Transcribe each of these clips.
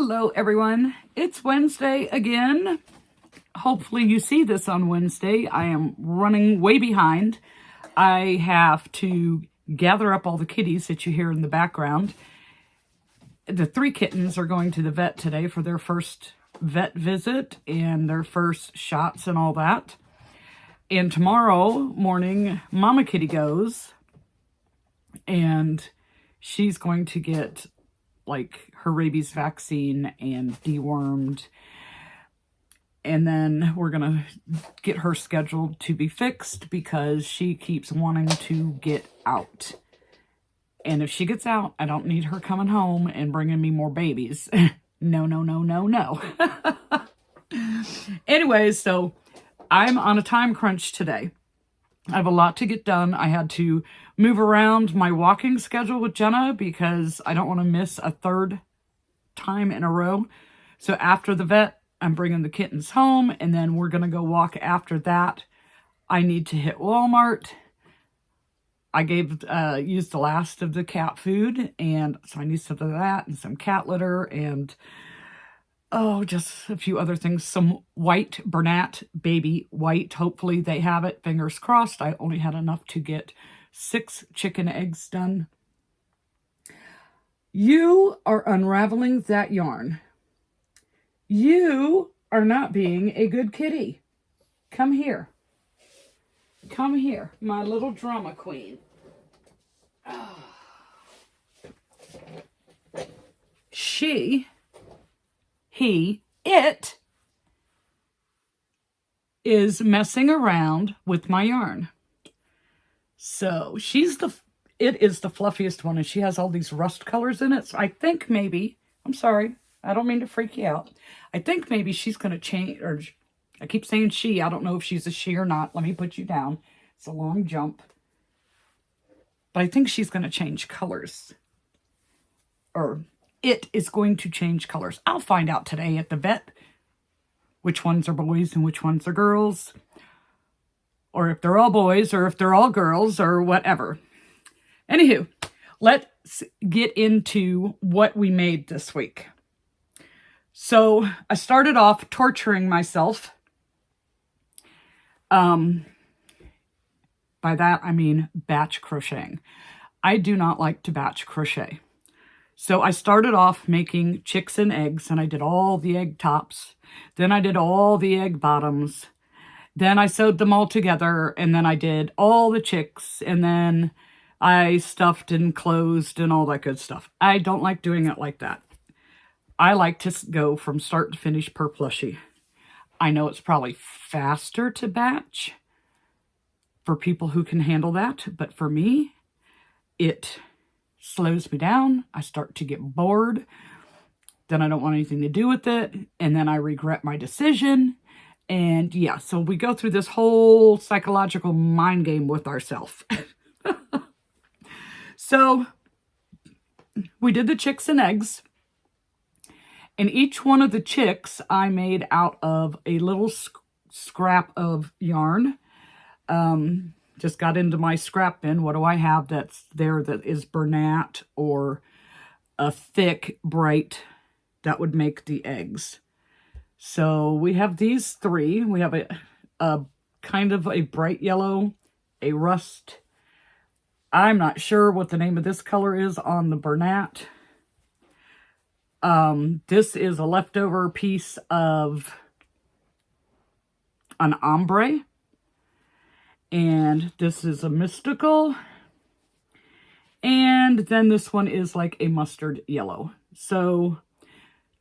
Hello everyone, it's Wednesday again. Hopefully you see this on Wednesday. I am running way behind. I have to gather up all the kitties that you hear in the background. The 3 kittens are going to the vet today for their first vet visit and their first shots and all that. And tomorrow morning, Mama Kitty goes and she's going to get like her rabies vaccine and dewormed. And then we're going to get her scheduled to be fixed because she keeps wanting to get out. And if she gets out, I don't need her coming home and bringing me more babies. No, no, no, no, no. Anyways, so I'm on a time crunch today. I have a lot to get done. I had to move around my walking schedule with Jenna because I don't want to miss a third time in a row. So after the vet, I'm bringing the kittens home and then we're going to go walk after that. I need to hit Walmart. I used the last of the cat food, and so I need some of that and some cat litter and just a few other things. Some white Bernat baby white. Hopefully they have it. Fingers crossed. I only had enough to get 6 chicken eggs done. You are unraveling that yarn. You are not being a good kitty. Come here. Come here, my little drama queen. It is messing around with my yarn. So it is the fluffiest one, and she has all these rust colors in it. So I think maybe, I'm sorry, I don't mean to freak you out. I think maybe she's going to change, or I keep saying she. I don't know if she's a she or not. Let me put you down. It's a long jump. But I think she's going to change colors. Or it is going to change colors. I'll find out today at the vet which ones are boys and which ones are girls. Or if they're all boys or if they're all girls or whatever. Anywho, let's get into what we made this week. So I started off torturing myself. By that, I mean batch crocheting. I do not like to batch crochet. So I started off making chicks and eggs, and I did all the egg tops. Then I did all the egg bottoms. Then I sewed them all together, and then I did all the chicks, and then I stuffed and closed and all that good stuff. I don't like doing it like that. I like to go from start to finish per plushie. I know it's probably faster to batch for people who can handle that, but for me, it slows me down. I start to get bored. Then I don't want anything to do with it, and then I regret my decision. And yeah, so we go through this whole psychological mind game with ourselves. So we did the chicks and eggs. And each one of the chicks I made out of a little scrap of yarn. Just got into my scrap bin. What do I have that's there that is Bernat or a thick, bright that would make the eggs? So we have these 3. We have a kind of a bright yellow, a rust. I'm not sure what the name of this color is on the Bernat. This is a leftover piece of an ombre. And this is a mystical. And then this one is like a mustard yellow. So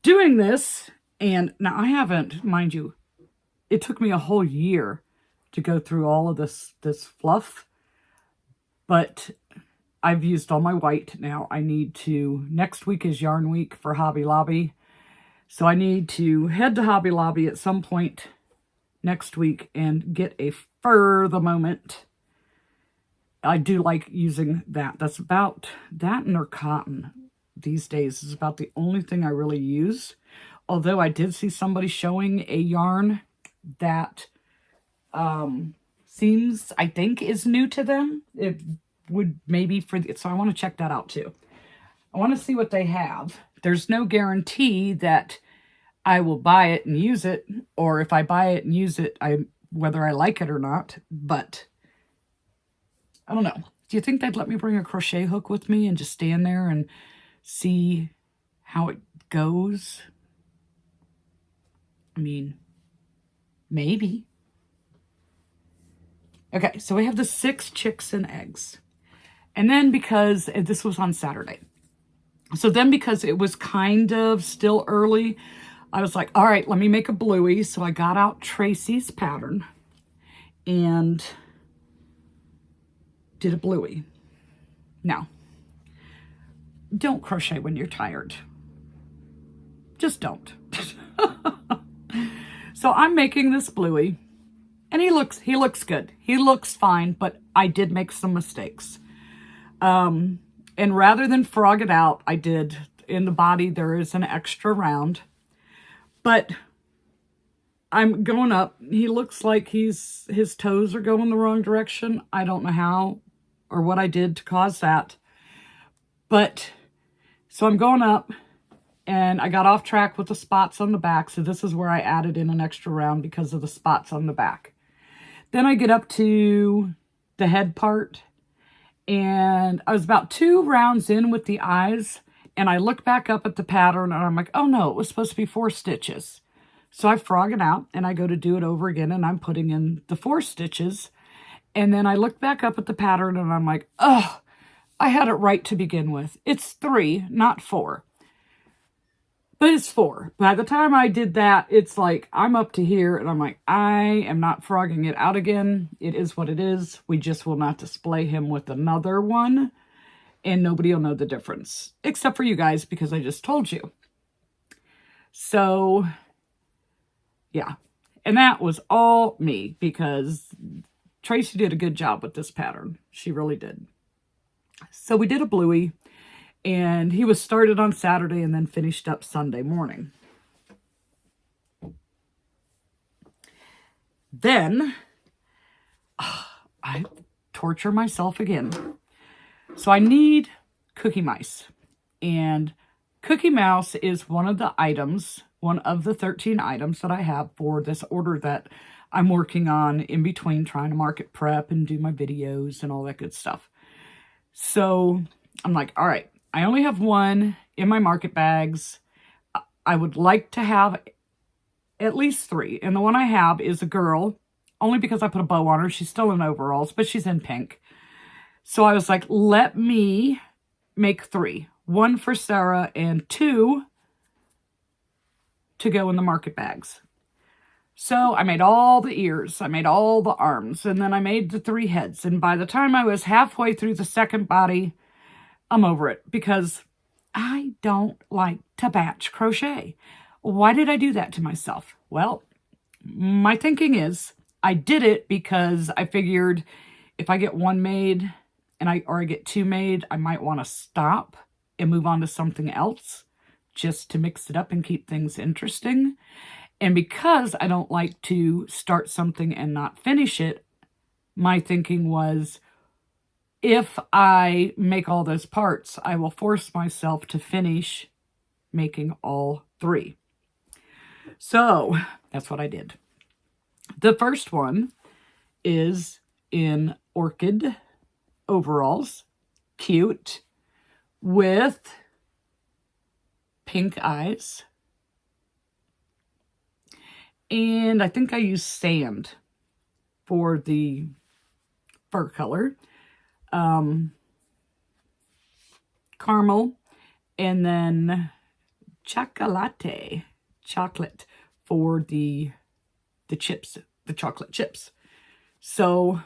doing this, and now I haven't, mind you, it took me a whole year to go through all of this fluff. But I've used all my white now. I need to, next week is yarn week for Hobby Lobby. So I need to head to Hobby Lobby at some point next week and get a fur the moment. I do like using that. That's about, that and their cotton these days is about the only thing I really use. Although I did see somebody showing a yarn that seems, I think, is new to them. It would maybe so I want to check that out too. I want to see what they have there's no guarantee that I will buy it and use it, or if I buy it and use it, whether I like it or not. But I don't know. Do you think they'd let me bring a crochet hook with me and just stand there and see how it goes? I mean, maybe. Okay, so we have the 6 chicks and eggs. And then because this was on Saturday. So then because it was kind of still early, I was like, all right, let me make a bluey. So I got out Tracy's pattern and did a bluey. Now, don't crochet when you're tired. Just don't. So I'm making this bluey, and he looks good. He looks fine, but I did make some mistakes. And rather than frog it out, I did, in the body, there is an extra round. But I'm going up. He looks like his toes are going the wrong direction. I don't know how or what I did to cause that. But, so I'm going up, and I got off track with the spots on the back. So this is where I added in an extra round because of the spots on the back. Then I get up to the head part, and I was about 2 rounds in with the eyes, and I look back up at the pattern, and I'm like, oh no, it was supposed to be 4 stitches. So I frog it out, and I go to do it over again, and I'm putting in the 4 stitches. And then I look back up at the pattern, and I'm like, oh, I had it right to begin with. It's 3, not 4. But it's 4. By the time I did that, it's like, I'm up to here, and I'm like, I am not frogging it out again. It is what it is. We just will not display him with another one, and nobody will know the difference. Except for you guys, because I just told you. So, yeah. And that was all me, because Tracy did a good job with this pattern. She really did. So we did a bluey. And he was started on Saturday and then finished up Sunday morning. Then, I torture myself again. So I need Cookie Mice. And Cookie Mouse is one of the items, one of the 13 items that I have for this order that I'm working on in between trying to market prep and do my videos and all that good stuff. So I'm like, all right. I only have 1 in my market bags. I would like to have at least 3. And the one I have is a girl, only because I put a bow on her. She's still in overalls, but she's in pink. So I was like, let me make 3. 1 for Sarah and 2 to go in the market bags. So I made all the ears. I made all the arms. And then I made the 3 heads. And by the time I was halfway through the second body, I'm over it because I don't like to batch crochet. Why did I do that to myself? Well, my thinking is I did it because I figured if I get 1 made and I get 2 made, I might want to stop and move on to something else just to mix it up and keep things interesting. And because I don't like to start something and not finish it, my thinking was, if I make all those parts, I will force myself to finish making all 3. So that's what I did. The first one is in orchid overalls, cute, with pink eyes. And I think I used sand for the fur color. Caramel, and then chocolate for the chips, the chocolate chips. So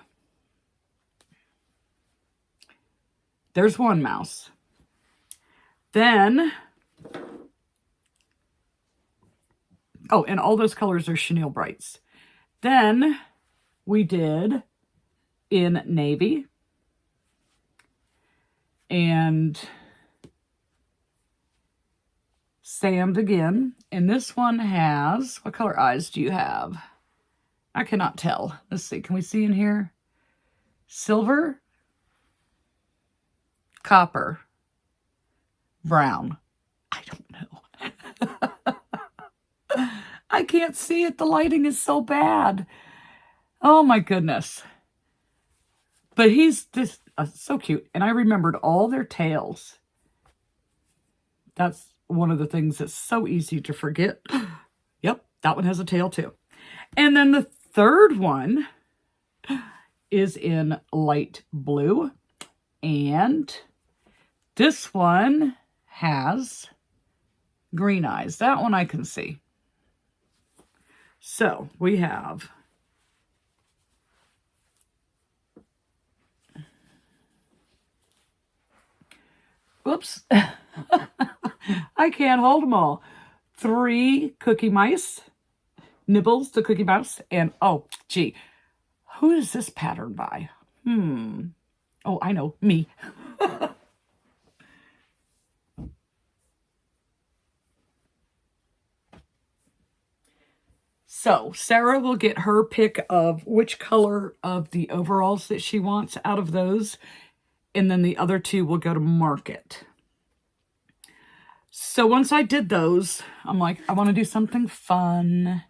there's 1 mouse. Then, oh, and all those colors are chenille brights. Then we did in navy. And sand again. And this one has, what color eyes do you have? I cannot tell. Let's see. Can we see in here? Silver, copper, brown. I don't know. I can't see it. The lighting is so bad. Oh my goodness. But he's just so cute. And I remembered all their tails. That's one of the things that's so easy to forget. Yep, that one has a tail too. And then the third one is in light blue. And this one has green eyes. That one I can see. So we have whoops. I can't hold them all. 3 cookie mice. Nibbles the cookie mouse. And oh, gee. Who is this pattern by? Oh, I know. Me. So Sarah will get her pick of which color of the overalls that she wants out of those. And then the other 2 will go to market. So once I did those, I'm like, I want to do something fun.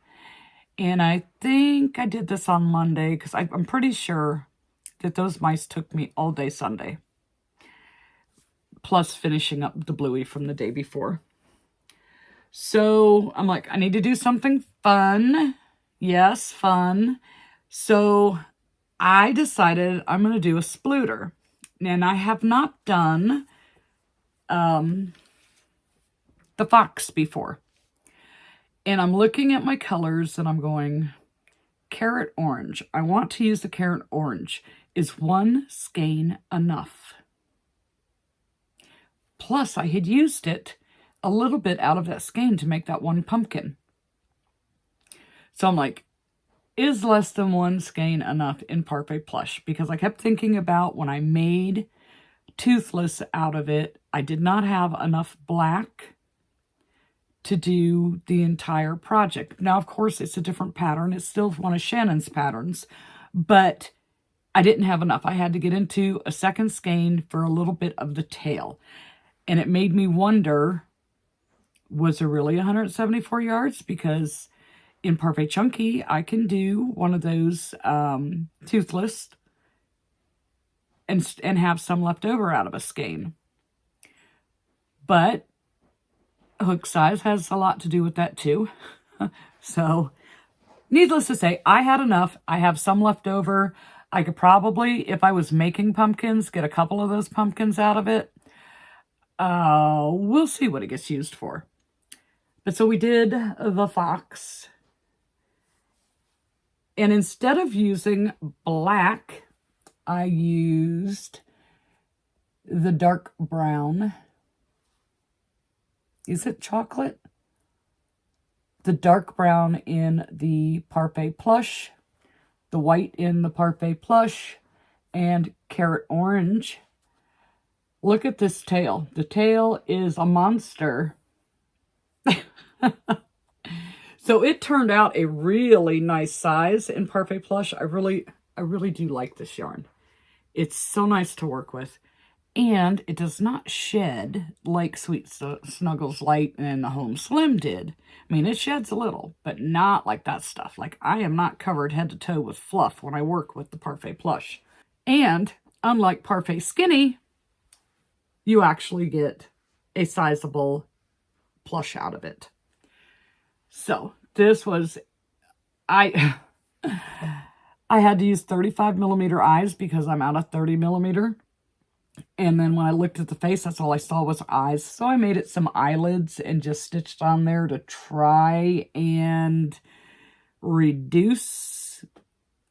And I think I did this on Monday because I'm pretty sure that those mice took me all day Sunday. Plus finishing up the bluey from the day before. So I'm like, I need to do something fun. Yes, fun. So I decided I'm going to do a splooter. And I have not done the fox before. And I'm looking at my colors and I'm going, carrot orange. I want to use the carrot orange. Is 1 skein enough? Plus, I had used it a little bit out of that skein to make that 1 pumpkin. So I'm like, is less than 1 skein enough in Parfait Plush? Because I kept thinking about when I made Toothless out of it, I did not have enough black to do the entire project. Now, of course, it's a different pattern. It's still one of Shannon's patterns, but I didn't have enough. I had to get into a second skein for a little bit of the tail. And it made me wonder, was there really 174 yards? Because in Parfait Chunky, I can do one of those toothless and have some left over out of a skein. But hook size has a lot to do with that too. So, needless to say, I had enough. I have some left over. I could probably, if I was making pumpkins, get a couple of those pumpkins out of it. We'll see what it gets used for. But so we did the fox. And instead of using black, I used the dark brown. Is it chocolate? The dark brown in the Parfait Plush, the white in the Parfait Plush, and carrot orange. Look at this tail. The tail is a monster. So it turned out a really nice size in Parfait Plush. I really do like this yarn. It's so nice to work with. And it does not shed like Sweet Snuggles Light and the Home Slim did. I mean, it sheds a little, but not like that stuff. Like, I am not covered head to toe with fluff when I work with the Parfait Plush. And unlike Parfait Skinny, you actually get a sizable plush out of it. So this was, I had to use 35 millimeter eyes because I'm out of 30 millimeter. And then when I looked at the face, that's all I saw was eyes. So I made it some eyelids and just stitched on there to try and reduce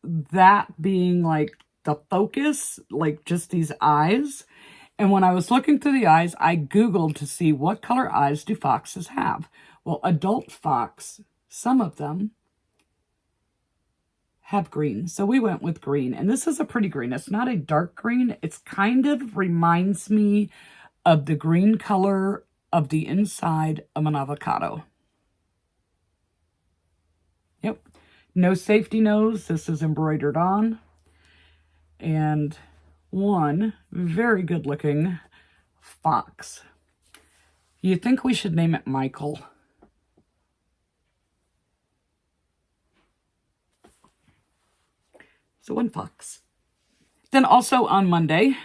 that being like the focus, like just these eyes. And when I was looking through the eyes, I Googled to see what color eyes do foxes have. Well, adult fox, some of them have green. So we went with green. And this is a pretty green. It's not a dark green. It's kind of reminds me of the green color of the inside of an avocado. Yep. No safety nose. This is embroidered on. And one very good looking fox. You think we should name it Michael? So one fox. Then also on Monday,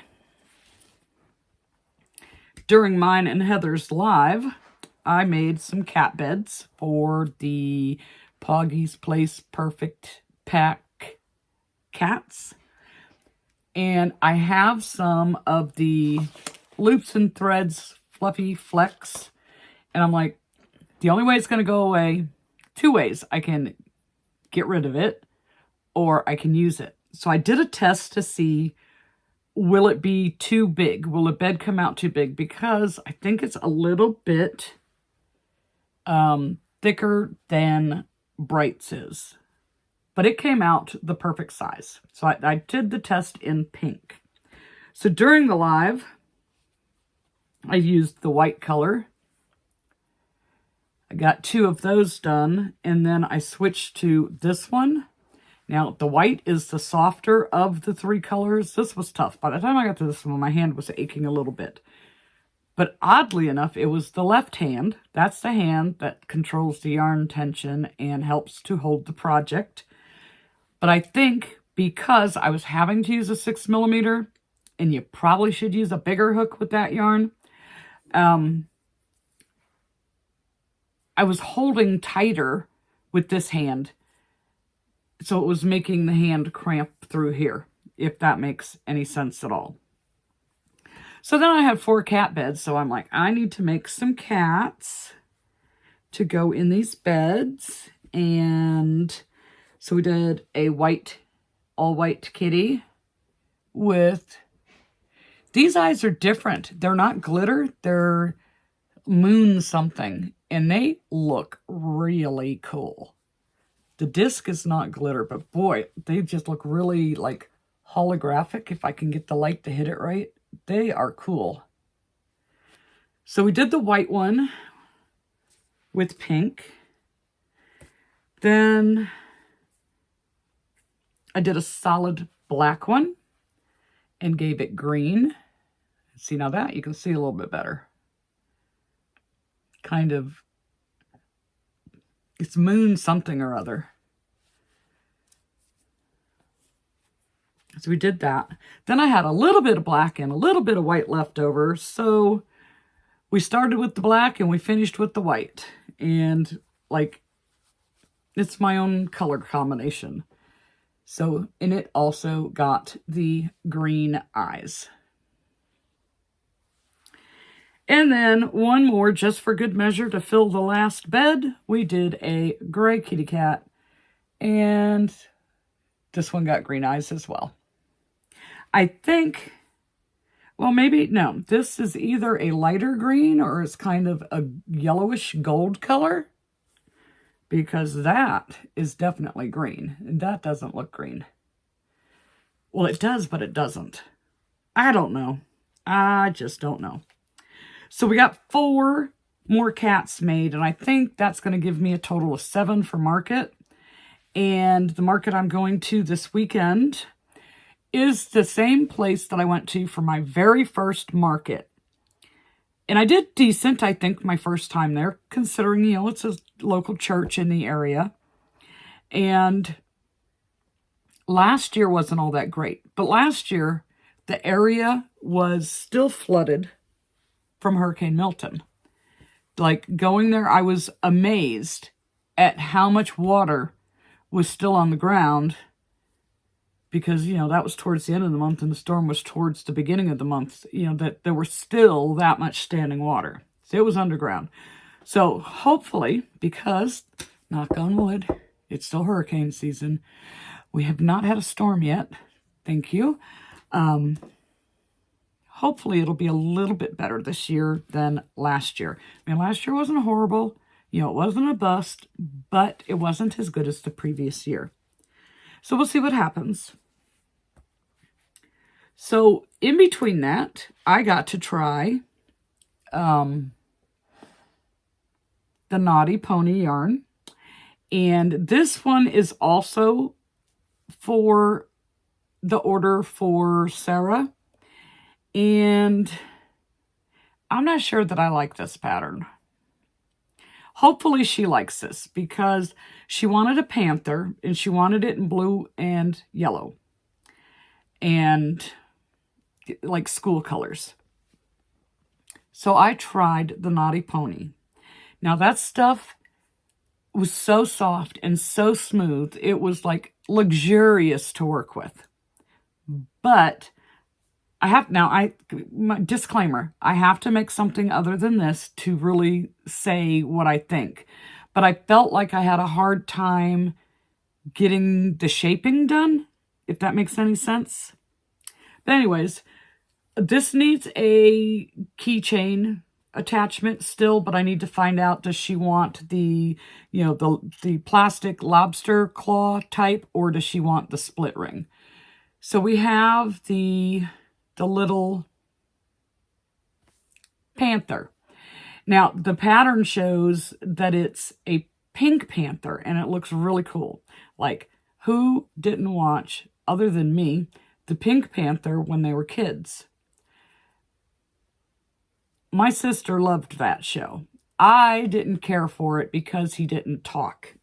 during mine and Heather's live, I made some cat beds for the Poggy's Place Perfect Pack cats. And I have some of the Loops and Threads Fluffy Flex. And I'm like, the only way it's going to go away, two ways. I can get rid of it or I can use it. So I did a test to see, will it be too big? Will the bed come out too big? Because I think it's a little bit thicker than Bright's is. But it came out the perfect size. So I did the test in pink. So during the live, I used the white color. I got 2 of those done. And then I switched to this one. Now, the white is the softer of the 3 colors. This was tough. By the time I got to this one, my hand was aching a little bit. But oddly enough, it was the left hand. That's the hand that controls the yarn tension and helps to hold the project. But I think because I was having to use a 6mm, and you probably should use a bigger hook with that yarn, I was holding tighter with this hand. So it was making the hand cramp through here, if that makes any sense at all. So then I had 4 cat beds. So I'm like, I need to make some cats to go in these beds. And so we did a white, all white kitty with, these eyes are different. They're not glitter. They're moon something. And they look really cool. The disc is not glitter, but boy, they just look really like holographic. If I can get the light to hit it right, they are cool. So we did the white one with pink. Then I did a solid black one and gave it green. See, now that you can see a little bit better. Kind of, it's moon something or other. So we did that. Then I had a little bit of black and a little bit of white left over. So we started with the black and we finished with the white. And like, it's my own color combination. So, and it also got the green eyes. And then one more, just for good measure, to fill the last bed, we did a gray kitty cat. And this one got green eyes as well. I think, well, maybe, no, this is either a lighter green or it's kind of a yellowish gold color. Because that is definitely green. And that doesn't look green. Well, it does, but it doesn't. I don't know. I just don't know. So we got 4 more cats made. And I think that's going to give me a total of 7 for market. And the market I'm going to this weekend is the same place that I went to for my very first market. And I did decent, I think, my first time there, considering, you know, it's a local church in the area. And last year wasn't all that great. But last year, the area was still flooded from Hurricane Milton. Like, going there, I was amazed at how much water was still on the ground. Because, you know, that was towards the end of the month and the storm was towards the beginning of the month. You know, that there was still that much standing water. So it was underground. So hopefully, because, knock on wood, it's still hurricane season. We have not had a storm yet. Thank you. Hopefully it'll be a little bit better this year than last year. I mean, last year wasn't horrible. You know, it wasn't a bust, but it wasn't as good as the previous year. So we'll see what happens. So in between that, I got to try the Naughty Pony yarn. And this one is also for the order for Sarah. And I'm not sure that I like this pattern. Hopefully she likes this because she wanted a panther and she wanted it in blue and yellow. and like school colors. So I tried the Naughty Pony. Now that stuff was so soft and so smooth. It was like luxurious to work with. But my disclaimer, I have to make something other than this to really say what I think. But I felt like I had a hard time getting the shaping done, if that makes any sense. But anyways, this needs a keychain attachment still, but I need to find out, does she want the, the plastic lobster claw type, or does she want the split ring? So we have the little panther. Now, the pattern shows that it's a pink panther, and it looks really cool. Like, who didn't watch, other than me, the Pink Panther when they were kids? My sister loved that show. I didn't care for it because he didn't talk.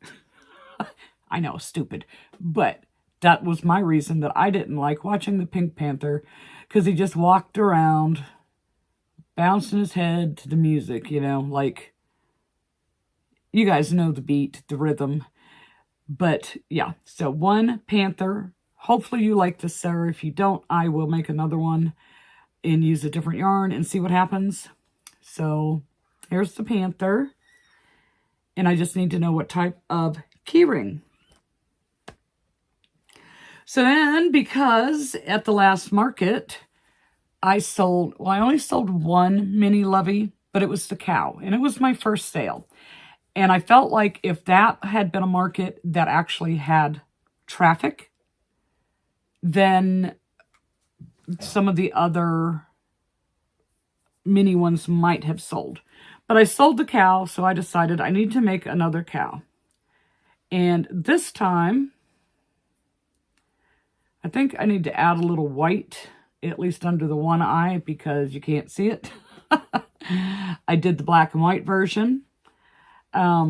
I know, stupid. But that was my reason that I didn't like watching the Pink Panther, because he just walked around bouncing his head to the music, like, you guys know the beat, the rhythm. But yeah, so one panther. Hopefully you like this, Sarah. If you don't, I will make another one and use a different yarn and see what happens. So here's the panther. And I just need to know what type of keyring. So then, because at the last market, I only sold one mini lovey, but it was the cow. And it was my first sale. And I felt like if that had been a market that actually had traffic, then some of the other mini ones might have sold. But I sold the cow, so I decided I need to make another cow. And this time, I think I need to add a little white, at least under the one eye, because you can't see it. I did the black and white version. Yeah,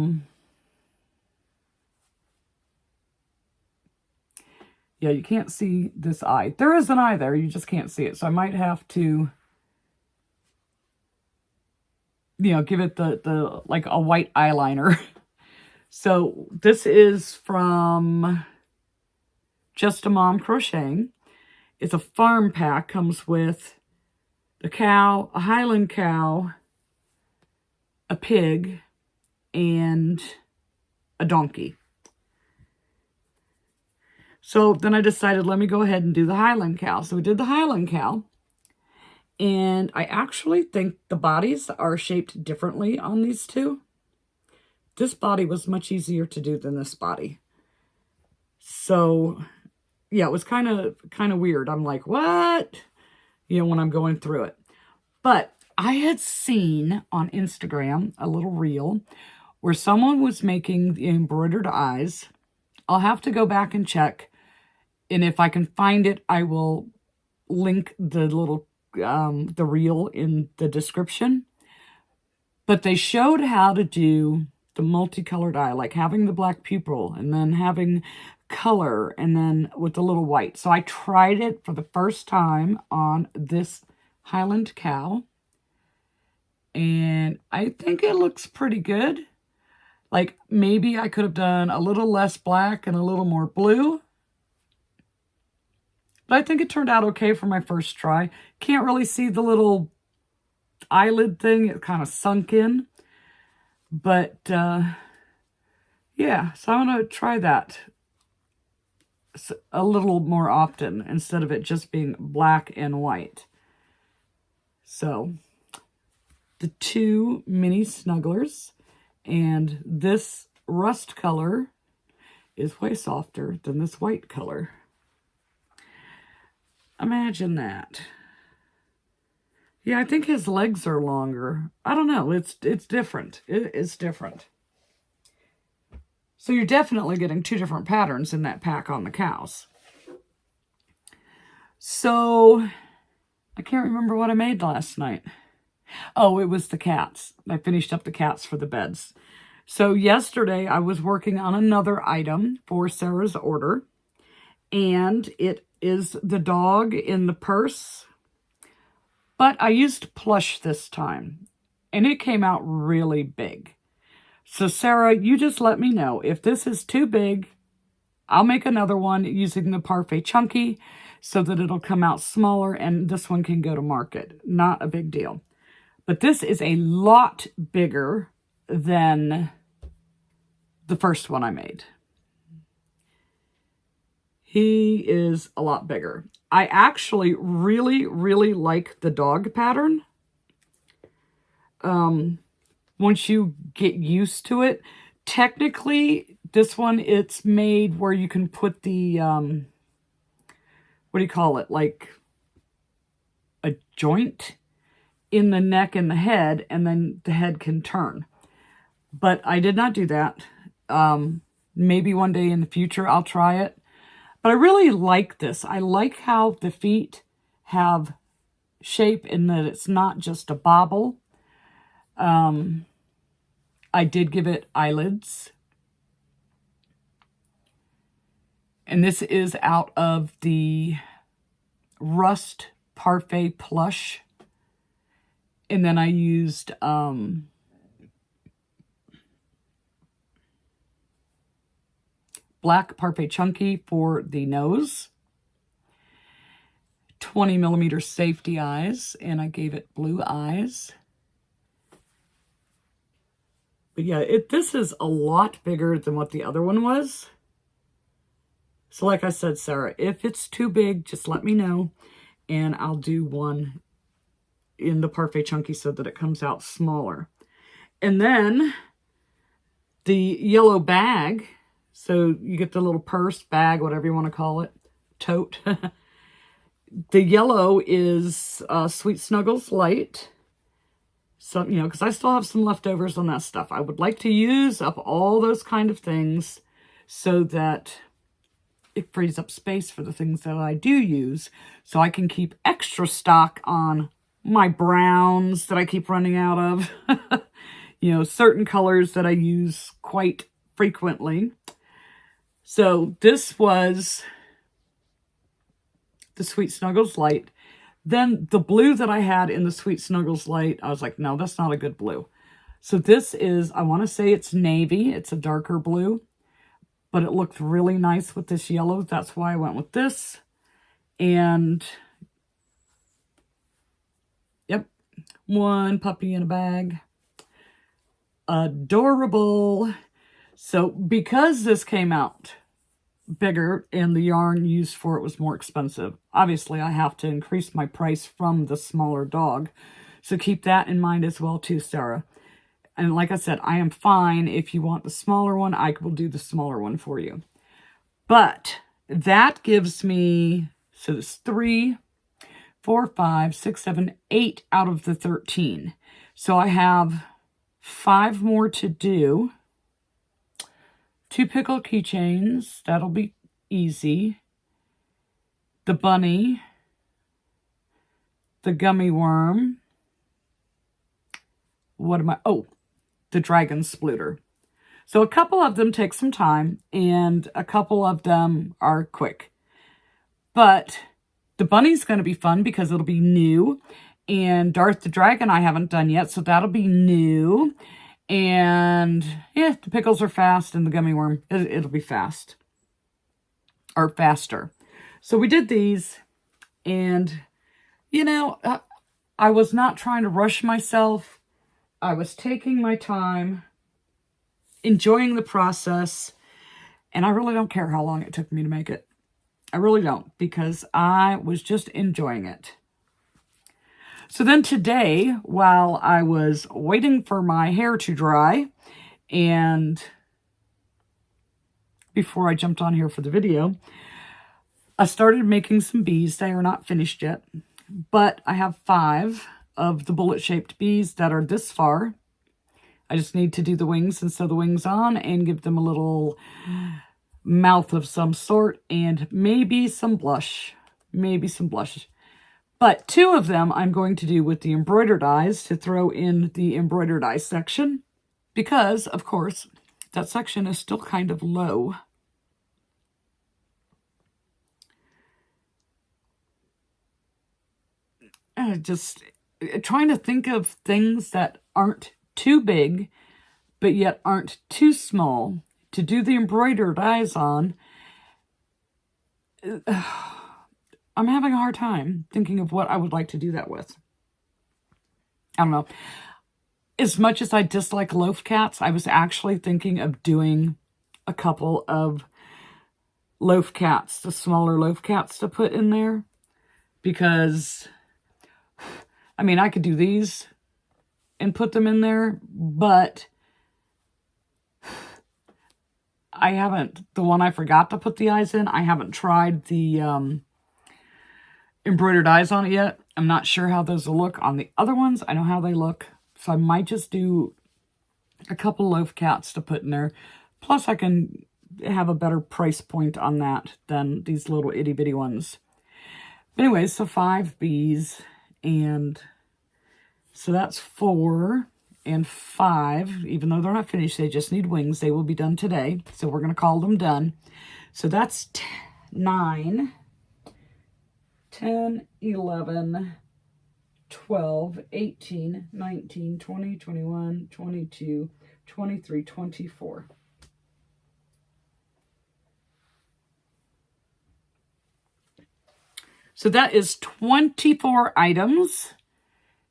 you can't see this eye. There is an eye there, you just can't see it. So I might have to, give it the like a white eyeliner. So this is from Just a Mom Crocheting. It's a farm pack, comes with a cow, a Highland cow, a pig, and a donkey. So then I decided, let me go ahead and do the Highland cow. So we did the Highland cow. And I actually think the bodies are shaped differently on these two. This body was much easier to do than this body. So yeah, it was kind of weird. I'm like, what? When I'm going through it. But I had seen on Instagram a little reel where someone was making the embroidered eyes. I'll have to go back and check. And if I can find it, I will link the little, the reel in the description. But they showed how to do the multicolored eye, like having the black pupil and then having color and then with the little white. So I tried it for the first time on this Highland cow. And I think it looks pretty good. Like, maybe I could have done a little less black and a little more blue. But I think it turned out okay for my first try. Can't really see the little eyelid thing. It kind of sunk in. But, yeah. So I'm going to try that a little more often instead of it just being black and white. So, the two mini snugglers. And this rust color is way softer than this white color. Imagine that. Yeah, I think his legs are longer. I don't know. It's different. It's different. So you're definitely getting two different patterns in that pack on the cows. So I can't remember what I made last night. Oh, it was the cats. I finished up the cats for the beds. So yesterday I was working on another item for Sarah's order. And it is the dog in the purse, but I used plush this time, and it came out really big. So Sarah, you just let me know. If this is too big, I'll make another one using the Parfait Chunky so that it'll come out smaller and this one can go to market. Not a big deal. But this is a lot bigger than the first one I made. He is a lot bigger. I actually really, really like the dog pattern. Once you get used to it, technically this one, it's made where you can put the, what do you call it? Like a joint in the neck and the head, and then the head can turn. But I did not do that. Maybe one day in the future I'll try it. But I really like this. I like how the feet have shape in that it's not just a bobble. I did give it eyelids. And this is out of the Rust Parfait Plush. And then I used black Parfait Chunky for the nose. 20mm safety eyes, and I gave it blue eyes. But yeah, this is a lot bigger than what the other one was. So like I said, Sarah, if it's too big, just let me know, and I'll do one in the Parfait Chunky so that it comes out smaller. And then the yellow bag, so you get the little purse, bag, whatever you want to call it, tote. The yellow is Sweet Snuggles Light. So, you know, because I still have some leftovers on that stuff. I would like to use up all those kind of things so that it frees up space for the things that I do use. So I can keep extra stock on my browns that I keep running out of. You know, certain colors that I use quite frequently. So this was the Sweet Snuggles Light. Then the blue that I had in the Sweet Snuggles Light, I was like, no, that's not a good blue. So this is, I want to say it's navy. It's a darker blue, but it looked really nice with this yellow. That's why I went with this. And yep, one puppy in a bag. Adorable. So because this came out bigger and the yarn used for it was more expensive, obviously I have to increase my price from the smaller dog. So keep that in mind as well too, Sarah. And like I said, I am fine if you want the smaller one. I will do the smaller one for you. But that gives me, so it's 3, 4, 5, 6, 7, 8 out of the 13. So I have 5 more to do. 2 pickle keychains. That'll be easy. The bunny. The gummy worm. What am I? Oh, the dragon splooter. So a couple of them take some time, and a couple of them are quick. But the bunny's going to be fun because it'll be new. And Darth the Dragon I haven't done yet, so that'll be new. And yeah, the pickles are fast, and the gummy worm, it'll be fast. Or faster. So we did these, and, you know, I was not trying to rush myself. I was taking my time, enjoying the process, and I really don't care how long it took me to make it. I really don't, because I was just enjoying it. So then today, while I was waiting for my hair to dry, and before I jumped on here for the video, I started making some bees. They are not finished yet, but I have 5 of the bullet-shaped bees that are this far. I just need to do the wings and sew the wings on and give them a little mouth of some sort, and maybe some blush. Maybe some blush. But 2 of them I'm going to do with the embroidered eyes to throw in the embroidered eye section, because, of course, that section is still kind of low. just trying to think of things that aren't too big, but yet aren't too small to do the embroidered eyes on. I'm having a hard time thinking of what I would like to do that with. I don't know. As much as I dislike loaf cats, I was actually thinking of doing a couple of loaf cats, the smaller loaf cats to put in there. Because, I mean, I could do these and put them in there, but I haven't, the one I forgot to put the eyes in, I haven't tried the embroidered eyes on it yet. I'm not sure how those will look on the other ones. I know how they look. So I might just do a couple loaf cats to put in there. Plus I can have a better price point on that than these little itty bitty ones. But anyways, so 5 bees, and so that's 4 and 5. Even though they're not finished, they just need wings. They will be done today. So we're going to call them done. So that's 9. 10, 11, 12, 18, 19, 20, 21, 22, 23, 24. So that is 24 items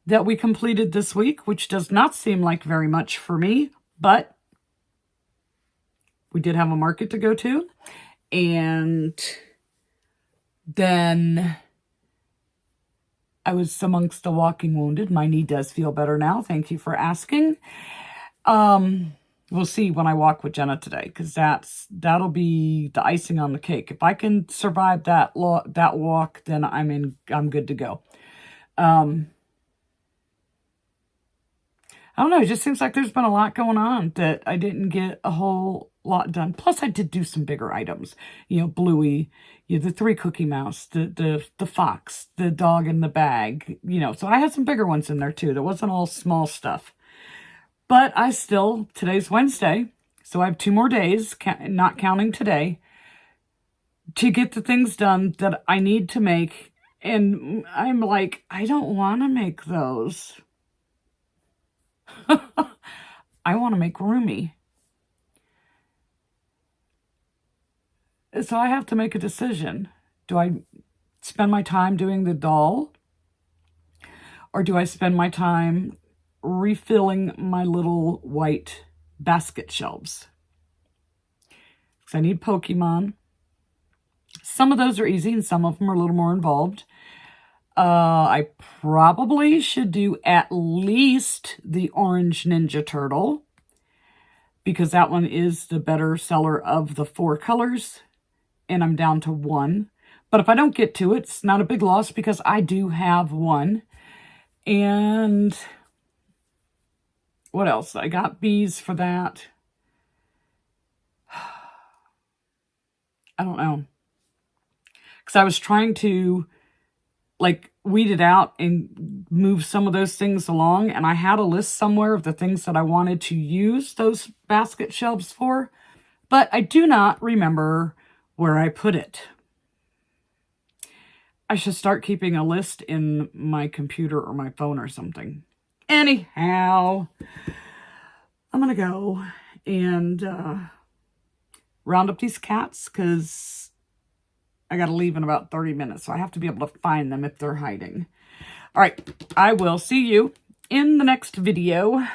that we completed this week, which does not seem like very much for me, but we did have a market to go to. And then I was amongst the walking wounded. My knee does feel better now. Thank you for asking. We'll see when I walk with Jenna today, because that'll be the icing on the cake. If I can survive that walk, then I'm good to go. I don't know. It just seems like there's been a lot going on that I didn't get a whole lot done. Plus, I did do some bigger items. You know, Bluey, the 3 Cookie Mouse, the fox, the dog in the bag. You know, so I had some bigger ones in there too. There wasn't all small stuff. But today's Wednesday, so I have 2 more days, not counting today, to get the things done that I need to make. And I'm like, I don't want to make those. I want to make roomy. So I have to make a decision. Do I spend my time doing the doll? Or do I spend my time refilling my little white basket shelves? Because I need Pokemon. Some of those are easy and some of them are a little more involved. I probably should do at least the Orange Ninja Turtle, because that one is the better seller of the 4 colors, and I'm down to 1. But if I don't get to it, it's not a big loss, because I do have 1. And what else? I got bees for that. I don't know. Because I was trying to weed it out and move some of those things along. And I had a list somewhere of the things that I wanted to use those basket shelves for. But I do not remember where I put it. I should start keeping a list in my computer or my phone or something. Anyhow, I'm going to go and round up these cats, because I got to leave in about 30 minutes. So I have to be able to find them if they're hiding. All right. I will see you in the next video.